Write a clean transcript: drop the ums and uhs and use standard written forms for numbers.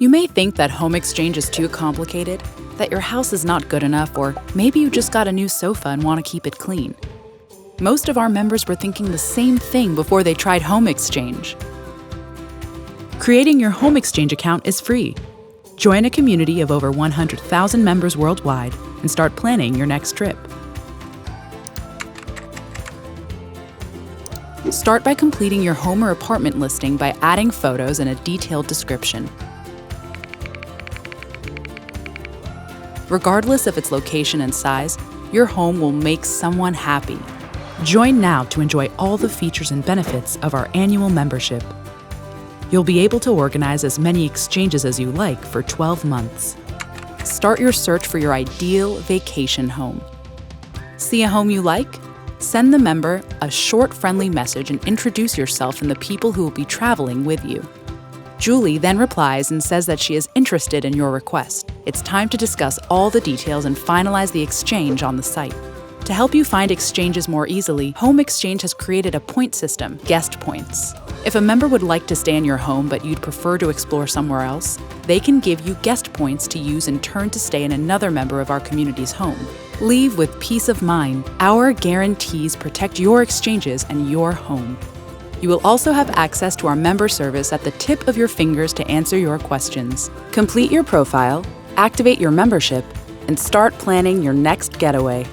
You may think that HomeExchange is too complicated, that your house is not good enough, or maybe you just got a new sofa and want to keep it clean. Most of our members were thinking the same thing before they tried HomeExchange. Creating your HomeExchange account is free. Join a community of over 100,000 members worldwide and start planning your next trip. Start by completing your home or apartment listing by adding photos and a detailed description. Regardless of its location and size, your home will make someone happy. Join now to enjoy all the features and benefits of our annual membership. You'll be able to organize as many exchanges as you like for 12 months. Start your search for your ideal vacation home. See a home you like? Send the member a short, friendly message and introduce yourself and the people who will be traveling with you. Julie then replies and says that she is interested in your request. It's time to discuss all the details and finalize the exchange on the site. To help you find exchanges more easily, HomeExchange has created a point system, GuestPoints. If a member would like to stay in your home but you'd prefer to explore somewhere else, they can give you GuestPoints to use in turn to stay in another member of our community's home. Leave with peace of mind. Our guarantees protect your exchanges and your home. You will also have access to our member service at the tip of your fingers to answer your questions. Complete your profile, activate your membership, and start planning your next getaway.